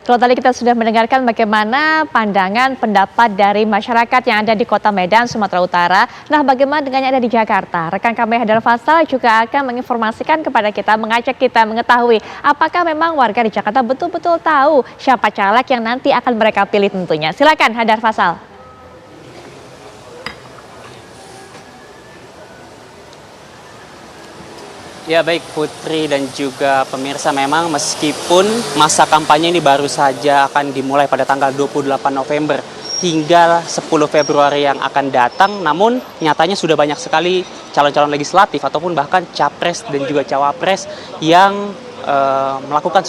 Kalau tadi kita sudah mendengarkan bagaimana pandangan pendapat dari masyarakat yang ada di Kota Medan, Sumatera Utara. Nah, bagaimana dengan yang ada di Jakarta? Rekan kami Haidar Faisal juga akan menginformasikan kepada kita, mengajak kita mengetahui apakah memang warga di Jakarta betul-betul tahu siapa caleg yang nanti akan mereka pilih tentunya. Silakan Haidar Faisal. Ya baik Putri dan juga pemirsa, memang meskipun masa kampanye ini baru saja akan dimulai pada tanggal 28 November hingga 10 Februari yang akan datang, namun nyatanya sudah banyak sekali calon-calon legislatif ataupun bahkan capres dan juga cawapres yang melakukan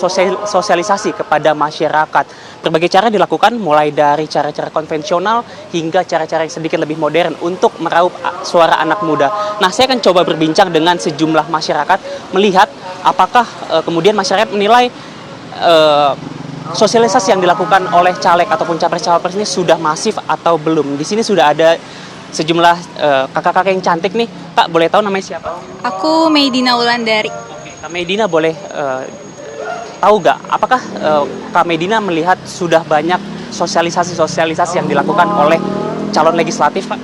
sosialisasi kepada masyarakat. Berbagai cara dilakukan, mulai dari cara-cara konvensional hingga cara-cara yang sedikit lebih modern untuk meraup suara anak muda. Nah, saya akan coba berbincang dengan sejumlah masyarakat, melihat apakah kemudian masyarakat menilai sosialisasi yang dilakukan oleh caleg ataupun capres-cawapres ini sudah masif atau belum. Di sini sudah ada sejumlah kakak-kakak yang cantik nih. Kak, boleh tahu namanya siapa? Aku Meidina Wulandari. Kak Medina, boleh tahu nggak apakah Kak Medina melihat sudah banyak sosialisasi yang dilakukan oleh calon legislatif, Pak?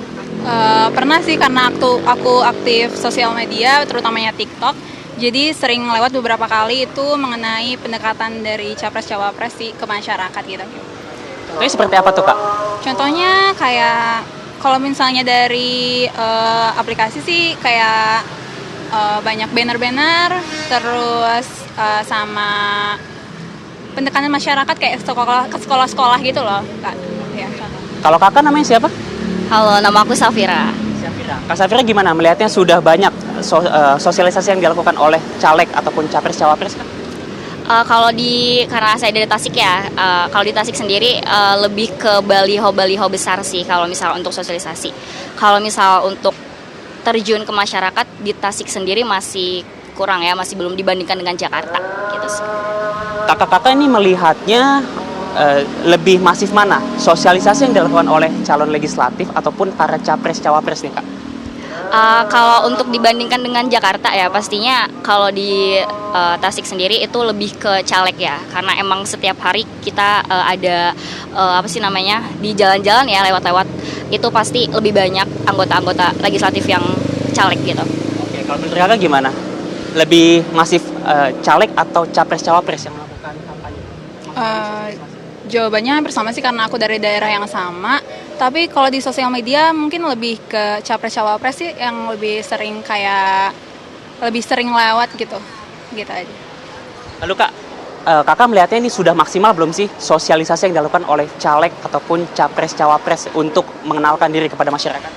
Pernah sih, karena aku aktif sosial media, terutamanya TikTok. Jadi sering lewat beberapa kali itu mengenai pendekatan dari capres-cawapres ke masyarakat gitu. Contohnya seperti apa tuh, Kak? Contohnya kayak kalau misalnya dari aplikasi sih kayak banyak banner-banner, terus sama pendekatan masyarakat kayak ke sekolah-sekolah gitu loh, Kak. Ya, kalau kakak namanya siapa? Halo, nama aku Safira. Kak Safira, gimana melihatnya sudah banyak sosialisasi yang dilakukan oleh caleg ataupun capres-cawapres, Kak? Karena saya dari Tasik ya, kalau di Tasik sendiri lebih ke baliho besar sih kalau misal untuk sosialisasi. Kalau misal untuk terjun ke masyarakat di Tasik sendiri masih kurang ya, masih belum dibandingkan dengan Jakarta gitu sih. Kakak-kakak ini melihatnya lebih masif mana? Sosialisasi yang dilakukan oleh calon legislatif ataupun para capres-cawapres nih, Kak? Kalau untuk dibandingkan dengan Jakarta ya, pastinya kalau di Tasik sendiri itu lebih ke caleg ya, karena emang setiap hari kita ada di jalan-jalan ya, lewat-lewat itu pasti lebih banyak anggota-anggota legislatif yang caleg gitu. Oke, kalau menurut kakak gimana? Lebih masif caleg atau capres-cawapres yang melakukan kampanye? Jawabannya hampir sama sih, karena aku dari daerah yang sama. Tapi kalau di sosial media mungkin lebih ke capres-cawapres sih yang lebih sering lewat gitu aja. Lalu Kak, kakak melihatnya ini sudah maksimal belum sih sosialisasi yang dilakukan oleh caleg ataupun capres-cawapres untuk mengenalkan diri kepada masyarakat?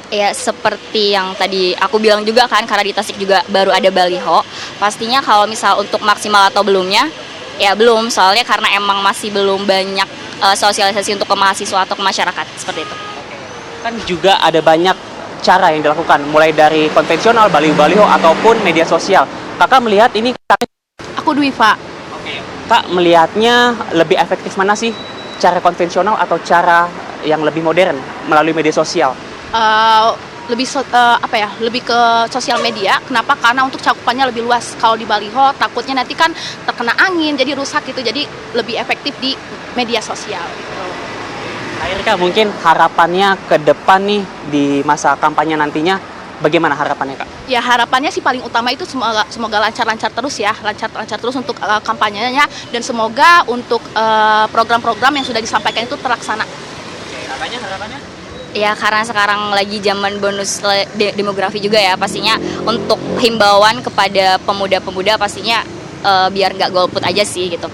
Ya, seperti yang tadi aku bilang juga kan, karena di Tasik juga baru ada baliho. Pastinya kalau misal untuk maksimal atau belumnya, ya belum, soalnya karena emang masih belum banyak sosialisasi untuk ke mahasiswa atau ke masyarakat, seperti itu. Kan juga ada banyak cara yang dilakukan, mulai dari konvensional, baliho-baliho, ataupun media sosial. Kakak melihat ini... Aku Dwiva. Oke. Kak melihatnya lebih efektif mana sih? Cara konvensional atau cara yang lebih modern melalui media sosial? Lebih ke sosial media. Kenapa? Karena untuk cakupannya lebih luas. Kalau di baliho takutnya nanti kan terkena angin jadi rusak gitu, jadi lebih efektif di media sosial gitu. Akhirnya Kak, mungkin harapannya ke depan nih di masa kampanye nantinya, bagaimana harapannya, Kak? Ya, harapannya sih paling utama itu semoga lancar-lancar terus ya, lancar-lancar terus untuk kampanyenya, dan semoga untuk program-program yang sudah disampaikan itu terlaksana. Oke, harapannya? Ya, karena sekarang lagi zaman bonus demografi juga ya, pastinya untuk himbauan kepada pemuda-pemuda pastinya biar nggak golput aja sih gitu.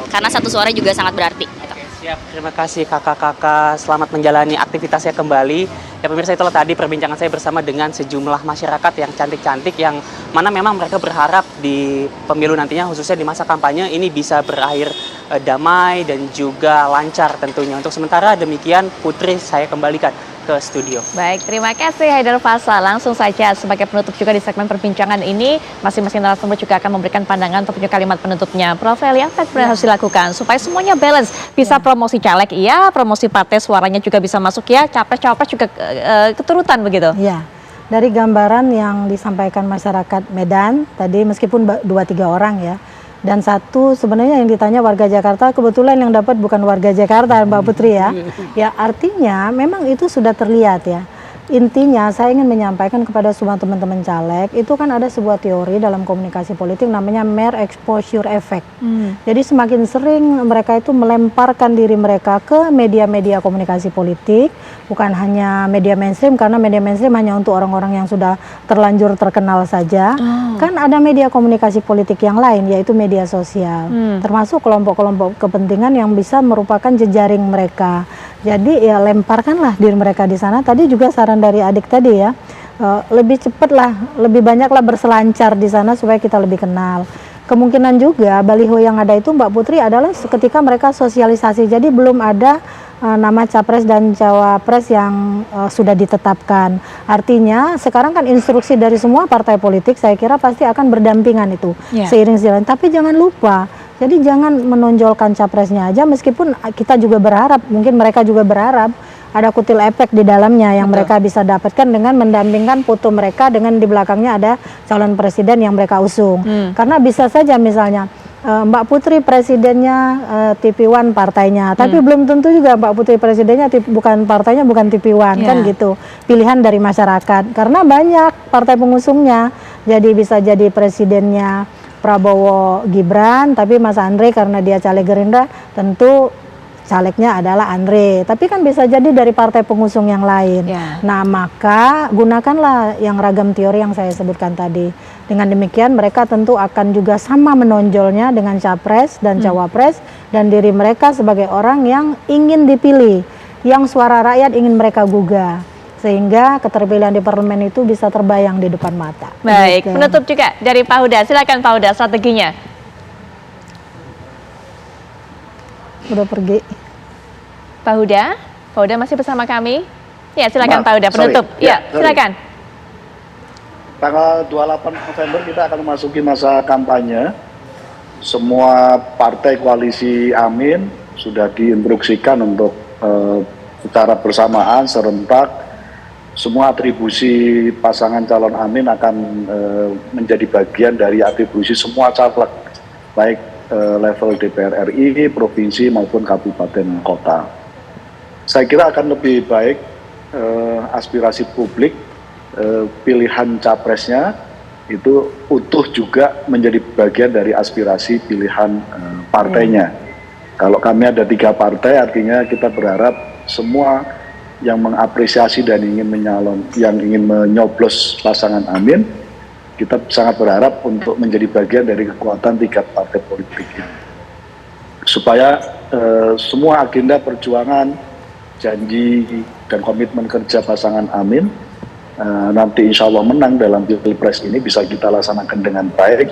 Karena satu suara juga sangat berarti. Gitu. Siap, terima kasih kakak-kakak, selamat menjalani aktivitasnya kembali. Ya pemirsa, itulah tadi perbincangan saya bersama dengan sejumlah masyarakat yang cantik-cantik, yang mana memang mereka berharap di pemilu nantinya, khususnya di masa kampanye ini bisa berakhir damai dan juga lancar tentunya. Untuk sementara demikian, Putri, saya kembalikan ke studio. Baik, terima kasih Haidar Faisal. Langsung saja sebagai penutup juga di segmen perbincangan ini, masing-masing narasumber juga akan memberikan pandangan ataupun kalimat penutupnya. Prof Eli, apa yang harus dilakukan supaya semuanya balance? Bisa promosi caleg, iya, promosi partai, suaranya juga bisa masuk ya, capres-cawapres juga keturutan begitu. Iya. Dari gambaran yang disampaikan masyarakat Medan tadi, meskipun 2-3 orang ya, Dan satu sebenarnya yang ditanya warga Jakarta, kebetulan yang dapat bukan warga Jakarta, Mbak Putri ya. Ya artinya memang itu sudah terlihat ya. Intinya saya ingin menyampaikan kepada semua teman-teman caleg, itu kan ada sebuah teori dalam komunikasi politik namanya mere exposure effect. Jadi semakin sering mereka itu melemparkan diri mereka ke media-media komunikasi politik, bukan hanya media mainstream, karena media mainstream hanya untuk orang-orang yang sudah terlanjur terkenal saja. Kan ada media komunikasi politik yang lain, yaitu media sosial, termasuk kelompok-kelompok kepentingan yang bisa merupakan jejaring mereka. Jadi ya lemparkanlah diri mereka di sana. Tadi juga saran dari adik tadi ya, lebih cepatlah, lebih banyaklah berselancar di sana supaya kita lebih kenal. Kemungkinan juga baliho yang ada itu Mbak Putri adalah ketika mereka sosialisasi. Jadi belum ada nama capres dan cawapres yang sudah ditetapkan. Artinya sekarang kan instruksi dari semua partai politik saya kira pasti akan berdampingan itu seiring jalan. Tapi jangan lupa, jadi jangan menonjolkan capresnya aja, meskipun kita juga berharap, mungkin mereka juga berharap ada kutil efek di dalamnya yang mereka bisa dapatkan dengan mendampingkan foto mereka dengan di belakangnya ada calon presiden yang mereka usung. Karena bisa saja misalnya Mbak Putri presidennya TV1 partainya, tapi belum tentu juga Mbak Putri presidennya bukan partainya, bukan TV1 kan gitu. Pilihan dari masyarakat karena banyak partai pengusungnya. Jadi bisa jadi presidennya Prabowo Gibran, tapi Mas Andre karena dia caleg Gerindra tentu calegnya adalah Andre, tapi kan bisa jadi dari partai pengusung yang lain. Nah maka gunakanlah yang ragam teori yang saya sebutkan tadi. Dengan demikian mereka tentu akan juga sama menonjolnya dengan capres dan cawapres dan diri mereka sebagai orang yang ingin dipilih, yang suara rakyat ingin mereka gugah, sehingga keterpilihan di parlemen itu bisa terbayang di depan mata. Baik, penutup juga dari Pak Huda, silakan Pak Huda strateginya. Udah pergi. Pak Huda masih bersama kami? Ya silakan Pak Huda, penutup. Silakan. Tanggal 28 November kita akan memasuki masa kampanye. Semua partai koalisi Amin sudah diinstruksikan untuk secara bersamaan serentak semua atribusi pasangan calon Amin akan menjadi bagian dari atribusi semua caleg, baik level DPR RI, provinsi maupun kabupaten kota. Saya kira akan lebih baik aspirasi publik, pilihan capresnya itu utuh juga menjadi bagian dari aspirasi pilihan partainya. Kalau kami ada 3 partai, artinya kita berharap semua yang mengapresiasi dan ingin menyoblos pasangan Amin, kita sangat berharap untuk menjadi bagian dari kekuatan 3 partai politik ini. Supaya semua agenda perjuangan, janji dan komitmen kerja pasangan Amin nanti insya Allah menang dalam Pilpres ini bisa kita laksanakan dengan baik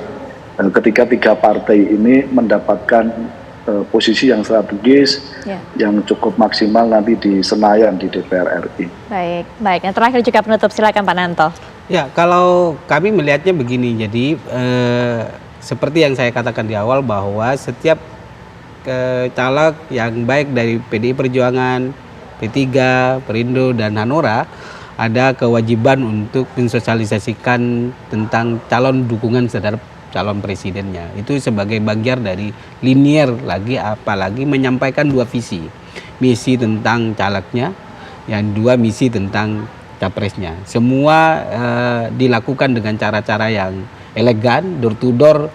ketika 3 partai ini mendapatkan posisi yang strategis, yang cukup maksimal nanti di Senayan di DPR RI. Baik. Yang terakhir juga penutup, silakan Pak Nanto. Ya, kalau kami melihatnya begini, jadi seperti yang saya katakan di awal bahwa setiap caleg yang baik dari PDI Perjuangan, P3, Perindo, dan Hanura ada kewajiban untuk mensosialisasikan tentang calon dukungan terhadap calon presidennya. Itu sebagai bagian dari linier lagi, apalagi menyampaikan 2 visi. Misi tentang calegnya, yang 2 misi tentang capresnya. Semua dilakukan dengan cara-cara yang elegan, door to door,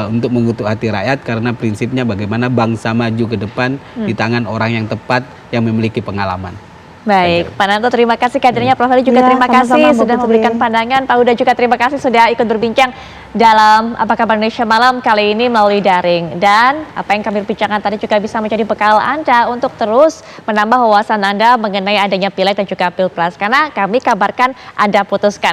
untuk mengutuk hati rakyat, karena prinsipnya bagaimana bangsa maju ke depan di tangan orang yang tepat yang memiliki pengalaman. Baik, Pak Nanto terima kasih, kadernya Prof. Ali juga terima kasih sudah memberikan pandangan. Pak Huda juga terima kasih sudah ikut berbincang dalam Apa Kabar Indonesia Malam kali ini melalui daring. Dan apa yang kami bincangkan tadi juga bisa menjadi bekal Anda untuk terus menambah wawasan Anda mengenai adanya pileg dan juga pilpres. Karena kami kabarkan Anda putuskan.